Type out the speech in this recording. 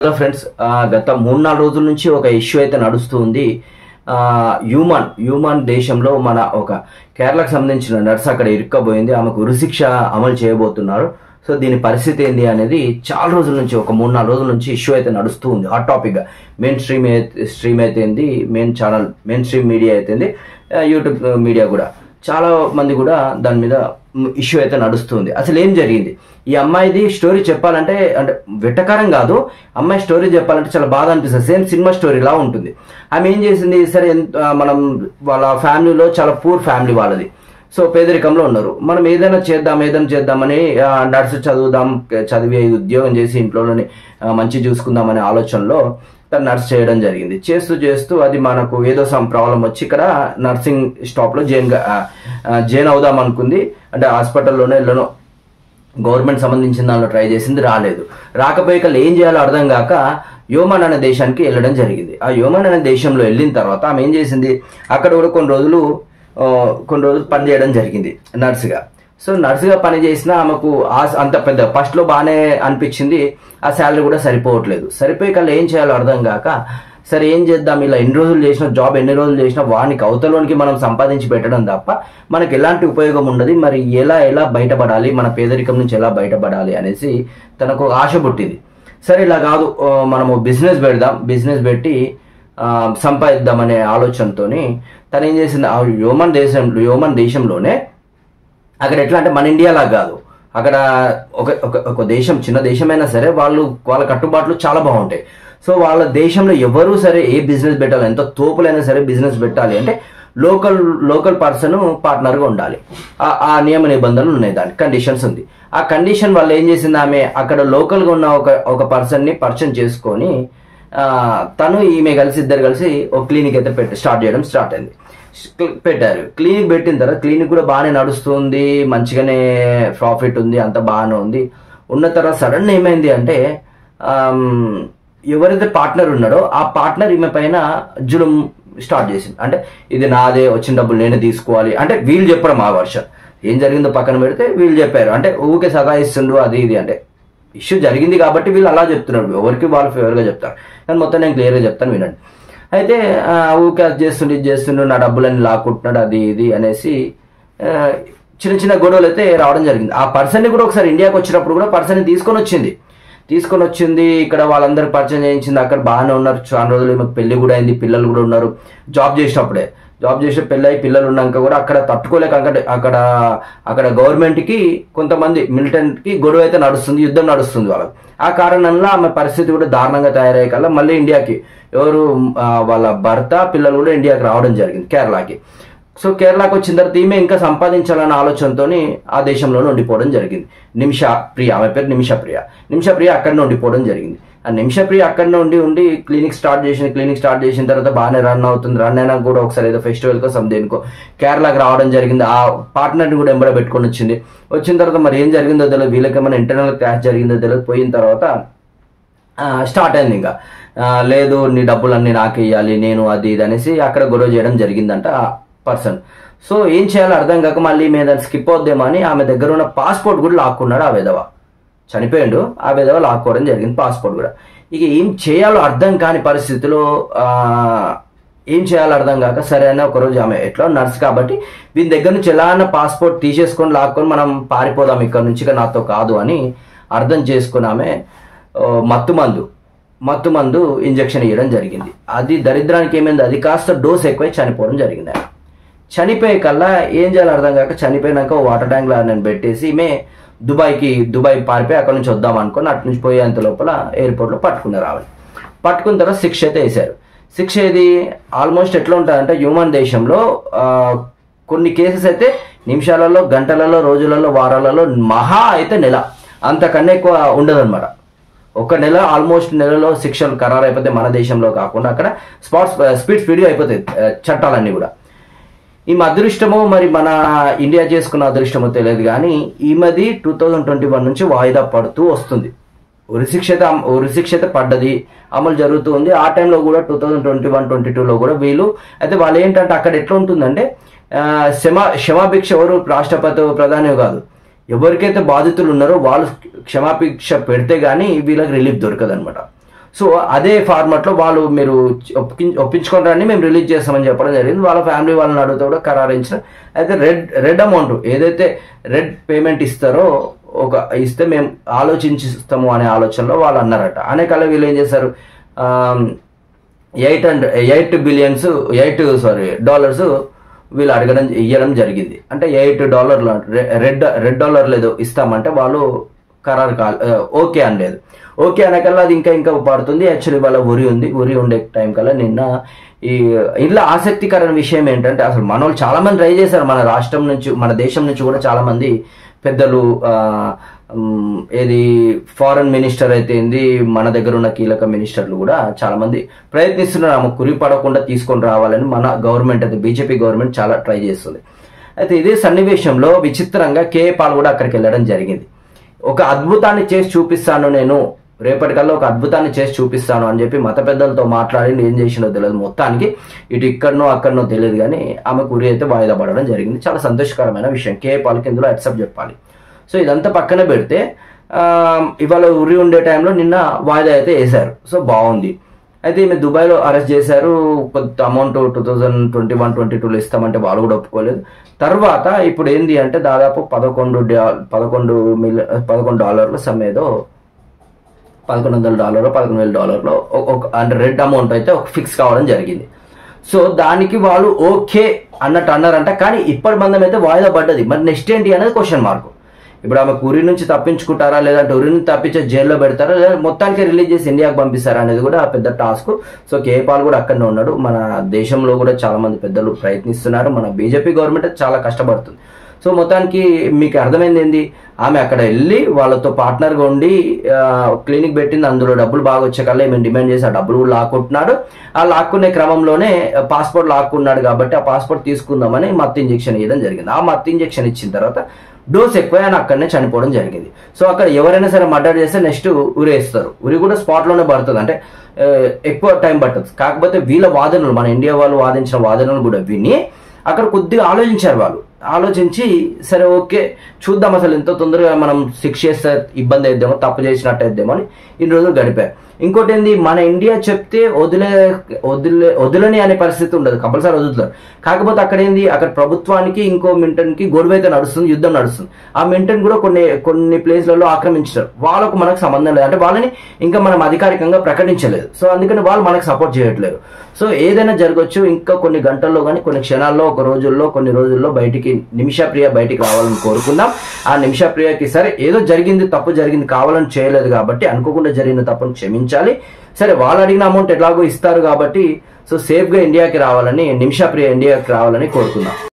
Hello friends, గత 3-4 రోజుల నుంచి ఒక ఇష్యూ అయితే నడుస్తుంది. హ్యూమన్ దేశంలో మన ఒక కేరళకు సంబంధించిన నర్స్ అక్కడ ఇరుక్కబోయింది. ఆమెకు ఉరిశిక్ష అమలు చేయబోతున్నారు. సో దీని పరిస్థితి ఏంది అనేది చాలా రోజుల నుంచి, ఒక 3-4 రోజుల నుంచి ఇష్యూ అయితే నడుస్తూ ఉంది. హాట్ టాపిక్గా మెయిన్ స్ట్రీమ్ అయితేంది, మెయిన్ స్ట్రీమ్ మీడియా అయితేంది, యూట్యూబ్ మీడియా కూడా చాలా మంది కూడా దాని మీద ఇష్యూ అయితే నడుస్తుంది. అసలు ఏం జరిగింది, ఈ అమ్మాయిది స్టోరీ చెప్పాలంటే, అంటే వెటకారం కాదు, అమ్మాయి స్టోరీ చెప్పాలంటే చాలా బాధ అనిపిస్తుంది. సేమ్ సినిమా స్టోరీ లా ఉంటుంది. ఆమె ఏం చేసింది, సరే మనం వాళ్ళ ఫ్యామిలీలో చాలా పూర్ ఫ్యామిలీ వాళ్ళది, సో పేదరికంలో ఉన్నారు. మనం ఏదైనా చేద్దామని నర్సు చదివి ఉద్యోగం చేసి ఇంట్లోనే మంచి చూసుకుందామనే ఆలోచనలో తను నర్స్ చేయడం జరిగింది. చేస్తూ అది మనకు ఏదో సమ్ ప్రాబ్లం వచ్చి ఇక్కడ నర్సింగ్ స్టాప్లో జాయిన్ అవుదాం అనుకుంది. అంటే హాస్పిటల్లోనే ఎల్లనో గవర్నమెంట్ సంబంధించిన దానిలో ట్రై చేసింది, రాకపోయి ఏం చేయాలో అర్థం కాక యోమన్ అనే దేశానికి వెళ్ళడం జరిగింది. ఆ యోమన్ అనే దేశంలో వెళ్ళిన తర్వాత ఆమె ఏం చేసింది, అక్కడ కూడా కొన్ని రోజులు పని చేయడం జరిగింది నర్సుగా. సో నర్సుగా పని చేసినా ఆమెకు అంత పెద్ద ఫస్ట్లో బాగానే అనిపించింది, ఆ శాలరీ కూడా సరిపోయి ఏం చేయాలో అర్థం కాక, సరే ఏం చేద్దాం, ఇలా ఎన్ని రోజులు చేసినా వానికి అవతలోనికి మనం సంపాదించి పెట్టడం తప్ప మనకి ఎలాంటి ఉపయోగం ఉండదు, మరి ఎలా బయటపడాలి, మన పేదరికం నుంచి ఎలా బయటపడాలి అనేసి తనకు ఆశ పుట్టింది. సరే ఇలా కాదు, మనము బిజినెస్ పెట్టి సంపాదిద్దామనే ఆలోచనతోని తను ఏం చేసింది, ఆ యోమన్ దేశంలోనే అక్కడ ఎట్లా అంటే మన ఇండియాలా కాదు, అక్కడ ఒక దేశం, చిన్న దేశమైనా సరే వాళ్ళ కట్టుబాట్లు చాలా బాగుంటాయి. సో వాళ్ళ దేశంలో ఎవరు సరే ఏ బిజినెస్ పెట్టాలి, ఎంత తోపులైనా సరే బిజినెస్ పెట్టాలి అంటే లోకల్ పర్సన్ పార్ట్నర్గా ఉండాలి. ఆ నియమ నిబంధనలు ఉన్నాయి, దానికి కండిషన్స్ ఉంది. ఆ కండిషన్ వల్ల ఏం చేసింది, ఆమె అక్కడ లోకల్గా ఉన్న ఒక పర్సన్ని పరిచయం చేసుకొని తను ఈమె ఇద్దరు కలిసి ఒక క్లినిక్ అయితే స్టార్ట్ అయింది. పెట్టారు. క్లినిక్ పెట్టిన తర్వాత క్లినిక్ కూడా బాగానే నడుస్తుంది, మంచిగానే ప్రాఫిట్ ఉంది, అంత బాగానే ఉన్న తర్వాత సడన్ ఏమైంది అంటే, ఎవరైతే పార్ట్నర్ ఉన్నాడో ఆ పార్ట్నర్ ఈమె పైన జులుం స్టార్ట్ చేసింది. అంటే ఇది నాదే, వచ్చిన డబ్బులు నేనే తీసుకోవాలి అంటే వీళ్ళు చెప్పడం, ఆ వర్షన్ ఏం జరిగిందో పక్కన పెడితే వీళ్ళు చెప్పారు. అంటే ఊకే సతాయిస్తుండ్రు అది ఇది, అంటే ఇష్యూ జరిగింది కాబట్టి వీళ్ళు అలా చెప్తున్నారు, ఎవరికి వాళ్ళు ఫేవర్గా చెప్తారు. కానీ మొత్తం నేను క్లియర్గా చెప్తాను, వినండి. అయితే ఊకే అది చేస్తుండు, నా డబ్బులన్నీ లాక్కుంటున్నాడు, అది ఇది అనేసి చిన్న గొడవలు అయితే రావడం జరిగింది. ఆ పర్సన్ని కూడా ఒకసారి ఇండియాకి వచ్చినప్పుడు కూడా పర్సన్ని తీసుకొని వచ్చింది, ఇక్కడ వాళ్ళందరూ పరిచయం చేయించింది. అక్కడ బాగానే ఉన్నారు, చాలా రోజులు ఈమెకు పెళ్లి కూడా అయింది, పిల్లలు కూడా ఉన్నారు. జాబ్ చేసే పెళ్ళి అయి పిల్లలు ఉన్నాక కూడా అక్కడ తట్టుకోలేక అక్కడ గవర్నమెంట్కి కొంతమంది మిలిటెంట్కి గొడవ అయితే నడుస్తుంది, యుద్ధం నడుస్తుంది వాళ్ళకి. ఆ కారణంలో ఆమె పరిస్థితి కూడా దారుణంగా తయారయ్యే కల్లా మళ్ళీ ఇండియాకి వాళ్ళ భర్త పిల్లలు కూడా ఇండియాకి రావడం జరిగింది, కేరళకి. సో కేరళకు వచ్చిన తర్వాత ఈమె ఇంకా సంపాదించాలన్న ఆలోచనతో ఆ దేశంలోనే ఉండిపోవడం జరిగింది. ఆమె పేరు నిమిషప్రియ అక్కడనే ఉండిపోవడం జరిగింది. ఆ నిమిషప్రియ అక్కడనే ఉండి క్లినిక్ స్టార్ట్ చేసిన తర్వాత బాగానే రన్ అయినా కూడా ఒకసారి ఏదో ఫెస్టివల్కో దేనికో కేరళకు రావడం జరిగింది. ఆ పార్ట్నర్ని కూడా ఎంబడ పెట్టుకొని వచ్చిన తర్వాత మరి ఏం జరిగిందో తెలియదు, వీళ్ళకి ఏమైనా ఇంటర్నల్ క్లాష్ జరిగిందో తెలియదు. పోయిన తర్వాత స్టార్ట్ అయింది, ఇంకా లేదు నీ డబ్బులన్నీ నాకే ఇవ్వాలి, నేను అది ఇది అనేసి అక్కడ గొడవ చేయడం జరిగిందంట ఆ పర్సన్. సో ఏం చేయాలో అర్థం కాక మళ్ళీ మీద స్కిప్ అవుద్దేమో అని ఆమె దగ్గర ఉన్న పాస్పోర్ట్ కూడా లాక్కున్నాడు ఆ విధవ. చనిపోయిండు, ఆ విధవ లాక్కోవడం జరిగింది పాస్పోర్ట్ కూడా. ఇక ఏం చేయాలో అర్థం కాని పరిస్థితిలో ఏం చేయాలో అర్థం కాక సరే అని ఒకరోజు ఆమె ఎట్లా నర్స్ కాబట్టి వీని దగ్గర నుంచి ఎలా అన్న పాస్పోర్ట్ తీసేసుకొని లాక్కొని మనం పారిపోదాం ఇక్కడ నుంచి, ఇక నాతో కాదు అని అర్థం చేసుకుని ఆమె మత్తు మందు ఇంజక్షన్ ఇవ్వడం జరిగింది. అది దరిద్రానికి ఏమైంది, అది కాస్త డోస్ ఎక్కువై చనిపోవడం జరిగింది. చనిపోయే కల్లా ఏం చేయాలో అర్థం కాక చనిపోయినాక వాటర్ ట్యాంక్లో నేను పెట్టేసి ఈమె దుబాయ్ పారిపోయి అక్కడ నుంచి వద్దాం అనుకుని అటు నుంచి పోయేంత లోపల ఎయిర్పోర్ట్లో పట్టుకున్నారు. పట్టుకున్న తర్వాత శిక్ష అయితే వేశారు. శిక్ష ఇది ఆల్మోస్ట్ ఎట్లా ఉంటుందంటే, హ్యూమన్ దేశంలో కొన్ని కేసెస్ అయితే నిమిషాలలో, గంటలలో, రోజులలో, వారాలలో, మహా అయితే నెల, అంతకన్నా ఎక్కువ ఉండదు అనమాట. ఒక నెల, ఆల్మోస్ట్ నెలలో శిక్షలు ఖరారు అయిపోతే మన దేశంలో కాకుండా అక్కడ స్పీడ్గా అయిపోతాయి చట్టాలన్నీ కూడా. ఈమె అదృష్టమో మరి మన ఇండియా చేసుకున్న అదృష్టమో తెలియదు, కానీ ఈమెది 2021 నుంచి వాయిదా పడుతూ వస్తుంది. ఉరిశిక్ష అయితే పడ్డది, అమలు జరుగుతూ ఉంది. ఆ టైంలో కూడా 2021-22లో కూడా వాళ్ళు ఏంటంటే అక్కడ ఎట్లా ఉంటుందంటే, క్షమాభిక్ష ఎవరు రాష్ట్రపతి ప్రధాని కాదు, ఎవరికైతే బాధితులు ఉన్నారో వాళ్ళు క్షమాభిక్ష పెడితే గానీ వీళ్ళకి రిలీఫ్ దొరకదనమాట. సో అదే ఫార్మాట్లో వాళ్ళు మీరు ఒప్పించుకుంటారని మేము రిలీజ్ చేస్తామని చెప్పడం జరిగింది. వాళ్ళ ఫ్యామిలీ వాళ్ళని అడుగుతూ కూడా ఖరారించిన. అయితే రెడ్ అమౌంట్ ఏదైతే రెడ్ పేమెంట్ ఇస్తారో ఇస్తే మేము ఆలోచించిస్తాము అనే ఆలోచనలో వాళ్ళు అన్నారట. అనేకాల వీళ్ళు ఏం చేశారు, $8 బిలియన్ వీళ్ళు ఇవ్వడం జరిగింది. అంటే $8 రెడ్ డాలర్లు ఏదో ఇస్తామంటే వాళ్ళు ఖరారు ఓకే అనలేదు. ఓకే అనకల్లా అది ఇంకా పడుతుంది. యాక్చువల్లీ వాళ్ళ ఉరి ఉండే టైం కల్లా నిన్న ఇలా ఆసక్తికరమైన విషయం ఏంటంటే అసలు మన వాళ్ళు చాలా మంది ట్రై చేశారు. మన రాష్ట్రం నుంచి మన దేశం నుంచి కూడా చాలా మంది పెద్దలు ఏది ఫారెన్ మినిస్టర్ అయితే ఏంది, మన దగ్గర ఉన్న కీలక మినిస్టర్లు కూడా చాలా మంది ప్రయత్నిస్తున్నారు ఆమె కురి పడకుండా తీసుకొని రావాలని. మన గవర్నమెంట్ అయితే బీజేపీ గవర్నమెంట్ చాలా ట్రై చేస్తుంది. అయితే ఇదే సన్నివేశంలో విచిత్రంగా కేఏ పాల్ కూడా అక్కడికి వెళ్ళడం జరిగింది. ఒక అద్భుతాన్ని చేసి చూపిస్తాను, నేను రేపటికల్లా ఒక అద్భుతాన్ని చేసి చూపిస్తాను అని చెప్పి మత పెద్దలతో మాట్లాడి ఏం చేసినో తెలియదు. మొత్తానికి ఇటు అక్కడనో తెలియదు కానీ ఆమెకు ఉరి అయితే వాయిదా పడడం జరిగింది. చాలా సంతోషకరమైన విషయం. కేఏ పాల్కి ఇందులో యాక్సెప్ట్ చెప్పాలి. సో ఇదంతా పక్కన పెడితే ఇవాళ ఉరి ఉండే టైంలో నిన్న వాయిదా అయితే వేశారు. సో బాగుంది. అయితే ఈమె దుబాయ్లో అరెస్ట్ చేశారు. కొంత అమౌంట్ 2021-22లో ఇస్తామంటే వాళ్ళు కూడా ఒప్పుకోలేదు. తర్వాత ఇప్పుడు ఏంది అంటే దాదాపు $11,000 సమేదో $1,100 $11,000 అంటే రెడ్ అమౌంట్ అయితే ఒక ఫిక్స్ కావడం జరిగింది. సో దానికి వాళ్ళు ఓకే అన్నట్టు అన్నారంట. కానీ ఇప్పటి మందం అయితే వాయిదా పడ్డది. మరి నెక్స్ట్ ఏంటి అనేది క్వశ్చన్ మార్క్. ఇప్పుడు ఆమె ఉరి నుంచి తప్పించుకుంటారా, లేదంటే ఉరి నుంచి తప్పించే జైల్లో పెడతారా, లేదా మొత్తానికి రిలీజ్ చేసి ఇండియాకి పంపిస్తారా అనేది కూడా పెద్ద టాస్క్. సో కేఏ పాల్ కూడా అక్కడనే ఉన్నాడు. మన దేశంలో కూడా చాలా మంది పెద్దలు ప్రయత్నిస్తున్నారు. మన బీజేపీ గవర్నమెంట్ చాలా కష్టపడుతుంది. సో మొత్తానికి మీకు అర్థమైంది ఏంది, ఆమె అక్కడ వెళ్ళి వాళ్ళతో పార్ట్నర్గా ఉండి క్లినిక్ పెట్టింది. అందులో డబ్బులు బాగా వచ్చే కల్లా మేము డిమాండ్ చేసి ఆ డబ్బులు కూడా లాక్కుంటున్నాడు. ఆ లాక్కునే క్రమంలోనే పాస్పోర్ట్ లాక్కున్నాడు కాబట్టి ఆ పాస్పోర్ట్ తీసుకుందామని మత్తు ఇంజెక్షన్ ఇవ్వడం జరిగింది. ఆ మత్తు ఇంజెక్షన్ ఇచ్చిన తర్వాత డోస్ ఎక్కువ ఆయన అక్కడనే చనిపోవడం జరిగింది. సో అక్కడ ఎవరైనా సరే మర్డర్ చేస్తే నెక్స్ట్ ఉరేస్తారు. ఉరి కూడా స్పాట్లోనే పడుతుంది, అంటే ఎక్కువ టైం పడుతుంది. కాకపోతే వీళ్ళ వాదనలు, మన ఇండియా వాళ్ళు వాదించిన వాదనలు కూడా విని అక్కడ కొద్దిగా ఆలోచించారు. వాళ్ళు ఆలోచించి సరే ఓకే చూద్దాం అసలు ఎంత తొందరగా మనం శిక్ష చేస్తే ఇబ్బంది అయిద్దామో, తప్పు చేసినట్టు అయిద్దామో అని ఇన్ని రోజులు గడిపారు. ఇంకోటి ఏంది, మన ఇండియా చెప్తే వదిలని అనే పరిస్థితి ఉండదు, కంపల్సరీ వదులుతారు. కాకపోతే అక్కడ ఏంది, అక్కడ ప్రభుత్వానికి ఇంకో మింటన్కి గొడవ అయితే నడుస్తుంది, యుద్ధం నడుస్తుంది. ఆ మింటన్ కూడా కొన్ని ప్లేస్లలో ఆక్రమించారు. వాళ్ళకు మనకు సంబంధం లేదు, అంటే వాళ్ళని ఇంకా మనం అధికారికంగా ప్రకటించలేదు. సో అందుకని వాళ్ళు మనకు సపోర్ట్ చేయట్లేదు. సో ఏదైనా జరగవచ్చు. ఇంకా కొన్ని గంటల్లో కానీ కొన్ని క్షణాల్లో, కొన్ని రోజుల్లో నిమిషప్రియ బయటికి రావాలని కోరుకుందాం. ఆ నిమిషప్రియకి సరే ఏదో జరిగింది, తప్పు జరిగింది, కావాలని చేయలేదు కాబట్టి అనుకోకుండా జరిగిన తప్పును క్షమించాలి. సరే వాళ్ళు అడిగిన అమౌంట్ ఎలాగో ఇస్తారు కాబట్టి సో సేఫ్గా ఇండియాకి రావాలని, నిమిషప్రియ ఇండియాకి రావాలని కోరుకుందాం.